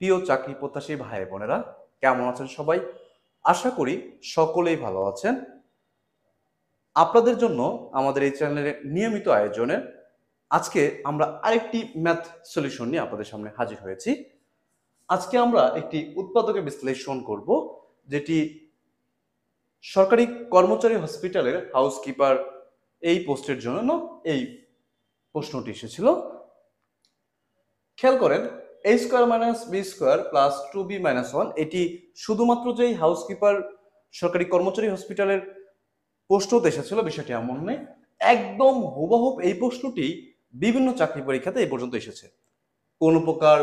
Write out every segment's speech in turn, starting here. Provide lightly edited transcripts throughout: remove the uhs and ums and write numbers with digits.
প্রিয় চাকরি প্রত্যাশী ভাই বোনেরা, কেমন আছেন সবাই? আশা করি সকলেই ভালো আছেন। আপনাদের জন্য আমাদের এই চ্যানেলের নিয়মিত আয়োজনে আজকে আমরা আরেকটি ম্যাথ সলিউশন নিয়ে আপনাদের সামনে হাজির হয়েছি। আজকে আমরা একটি উৎপাদকের বিশ্লেষণ করব, যেটি সরকারি কর্মচারী হসপিটালের হাউসকিপার এই পোস্টের জন্য এই প্রশ্নটি এসেছিল। খেয়াল করেন, a square minus B square plus 2b minus 1 এটি শুধুমাত্র যেই হাউসকিপার সরকারি কর্মচারী হসপিটালের প্রশ্নতে এসেছিল বিষয়টি এমন নেই, একদম হুবহুব এই প্রশ্নটি বিভিন্ন চাকরি পরীক্ষাতে এই পর্যন্ত এসেছে। কোনো প্রকার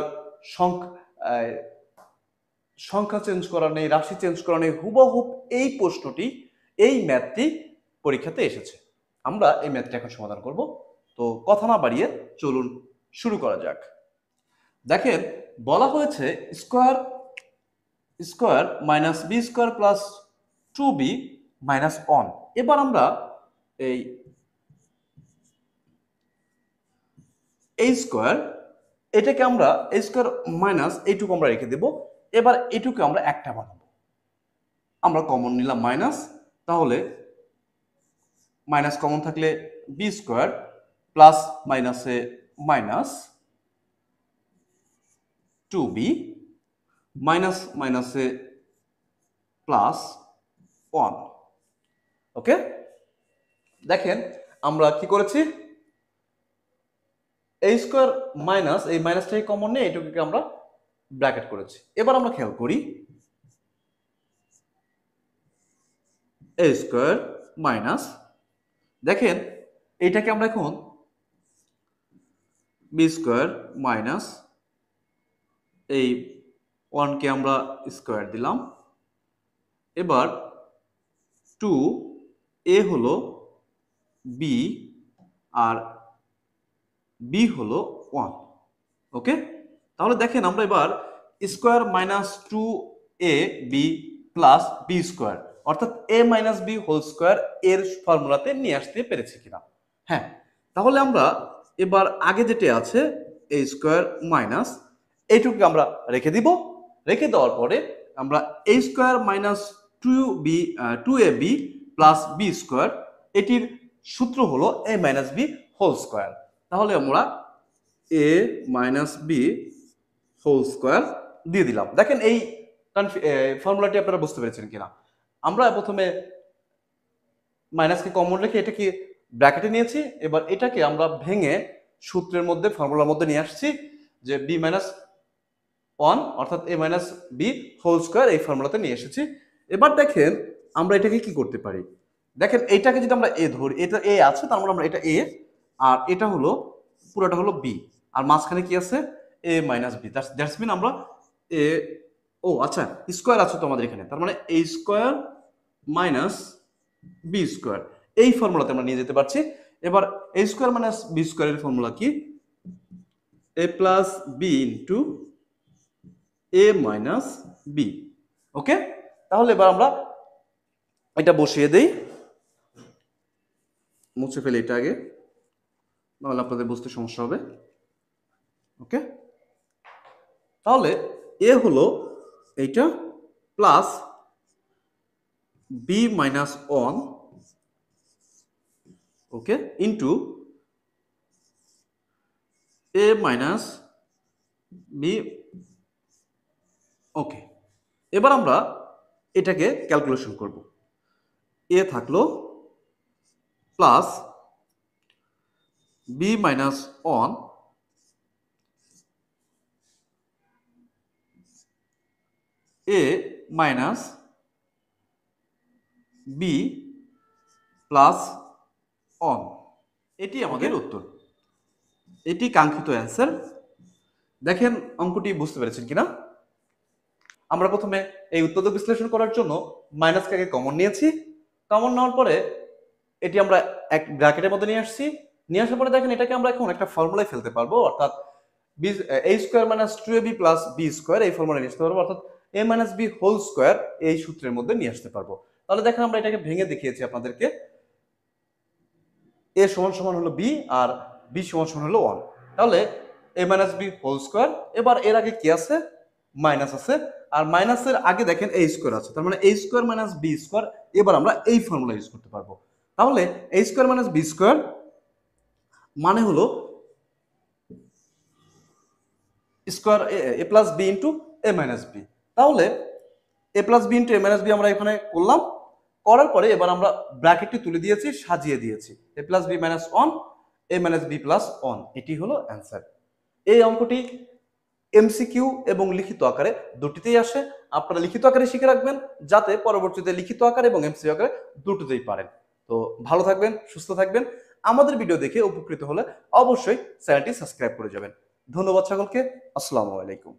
সংখ্যা চেঞ্জ করা নেই, রাশি চেঞ্জ করা নেই, হুবহুব এই প্রশ্নটি, এই ম্যাথটি পরীক্ষাতে এসেছে। আমরা এই ম্যাথটি এখন সমাধান করব। তো কথা না বাড়িয়ে চলুন শুরু করা যাক। দেখেন, বলা হয়েছে square square minus B square plus 2b minus 1। এবার আমরা এই স্কোয়ার, এটাকে আমরা এই স্কোয়ার মাইনাস এইটুকু আমরা রেখে দেব। এবার এইটুকু আমরা একটা বানাবো। আমরা কমন নিলাম মাইনাস, তাহলে মাইনাস কমন থাকলে বি স্কোয়ার প্লাস মাইনাসে মাইনাস 2b মাইনাস মাইনাসে প্লাস 1। ওকে, দেখেন আমরা কি করেছি, এই স্কোয়ার মাইনাস এই মাইনাসটাকে কমন নিয়ে এইটুকুকে আমরা ব্র্যাকেট করেছি। এবার আমরা খেয়াল করি, এ স্কোয়ার মাইনাস, দেখেন এইটাকে আমরা এখন বি স্কোয়ার মাইনাস এই 1কে আমরা স্কোয়ার দিলাম। এবার 2a হলো বি আর বি হলো 1। ওকে, তাহলে দেখেন আমরা এবার square minus 2a B plus B square অর্থাৎ এ মাইনাস বি হোল স্কোয়ার এর ফর্মুলাতে নিয়ে আসতে পেরেছি কিনা। হ্যাঁ, তাহলে আমরা এবার আগে যেটা আছে এ স্কোয়ার মাইনাস এইটুকু আমরা রেখে দিব। রেখে দেওয়ার পরে আমরা a square minus 2ab plus B square, এটির সূত্র হলো a minus B whole square. তাহলে আমরা a minus B whole square দিয়ে দিলাম। দেখেন এই ফর্মুলাটি আপনারা বুঝতে পেরেছেন কিনা। আমরা প্রথমে মাইনাসকে কমন রেখে এটাকে ব্র্যাকেটে নিয়েছি। এবার এটাকে আমরা ভেঙে সূত্রের মধ্যে, ফর্মুলার মধ্যে নিয়ে আসছি, যে বি মাইনাস 1 অর্থাৎ এ মাইনাস বি হোল স্কোয়ার এই ফর্মুলাতে নিয়ে এসেছি। এবার দেখেন আমরা এটাকে কি করতে পারি। দেখেন এইটাকে যদি আমরা এ ধরি, এটা এ আছে, তার মানে আমরা এটা এ, আর এটা হলো পুরোটা হলো বি, আর মাঝখানে কি আছে এ মাইনাস বি। দ্যাটস মিন আমরা এ, ও আচ্ছা স্কোয়ার আছে তো আমাদের এখানে, তার মানে এ স্কোয়ার মাইনাস বি স্কোয়ার এই ফর্মুলাতে আমরা নিয়ে যেতে পারছি। এবার এ স্কোয়ার মাইনাস বি স্কোয়ারের ফর্মুলা কি, এ প্লাস বি ইন্টু এ মাইনাস বি। ওকে, তাহলে এবার আমরা এটা বসিয়ে দেই, মুছে ফেলি এটা আগে, নাহলে আপনাদের বুঝতে সমস্যা হবে। ওকে, তাহলে এ হলো এইটা প্লাস বি মাইনাস 1, ওকে, ইন্টু এ মাইনাস বি। ওকে, এবার আমরা এটাকে ক্যালকুলেশন করব। এ থাকলো প্লাস বি মাইনাস 1 এ মাইনাস বি প্লাস 1। এটি আমাদের উত্তর, এটি কাঙ্ক্ষিত অ্যান্সার। দেখেন অঙ্কটি বুঝতে পেরেছেন কিনা। আমরা প্রথমে এই উৎপাদক বিশ্লেষণ করার জন্য মাইনাসকে আগে কমন নিয়েছি। কমন নেওয়ার পরে এটি আমরা এক ব্র্যাকেটের মধ্যে নিয়ে আসছি। নিয়ে আসার পরে দেখেন এটাকে আমরা এখন একটা ফর্মুলায় ফেলতে পারবো, অর্থাৎ a square minus 2ab plus B square এই ফর্মুলা নিয়ে আসতে পারবো, অর্থাৎ এ মাইনাস বি হোল স্কোয়ার এই সূত্রের মধ্যে নিয়ে আসতে পারবো। তাহলে দেখেন আমরা এটাকে ভেঙে দেখিয়েছি আপনাদেরকে। এ সমান সমান হলো বি আর বি সমান সমান হলো 1, তাহলে এ মাইনাস বি হোল স্কোয়ার। এবার এর আগে কি আছে, মাইনাস আছে, আর মাইনাসের আগে দেখেন a স্কোয়ার আছে, তার মানে a square minus b square. এবার আমরা এই ফর্মুলা ইউজ করতে পারবো। তাহলে a square minus b square মানে হলো স্কোয়ার এ প্লাস বি ইন্টু এ মাইনাস বি। তাহলে এ প্লাস বি ইন্টু এ মাইনাস বি আমরা এখানে করলাম, করার পরে এবার আমরা ব্র্যাকেটটি তুলে দিয়েছি, সাজিয়ে দিয়েছি, এ প্লাস বি মাইনাস ওয়ান এ মাইনাস বি প্লাস ওয়ান, এটি হলো অ্যান্সার। এই অঙ্কটি এমসিকিউ এবং লিখিত আকারে দুটিতেই আসে। আপনারা লিখিত আকারে শিখে রাখবেন যাতে পরবর্তীতে লিখিত আকারে এবং এমসিকিউ আকারে দুটোতেই পারেন। তো ভালো থাকবেন, সুস্থ থাকবেন। আমাদের ভিডিও দেখে উপকৃত হলে অবশ্যই চ্যানেলটি সাবস্ক্রাইব করে যাবেন। ধন্যবাদ সকলকে। আসসালামু আলাইকুম।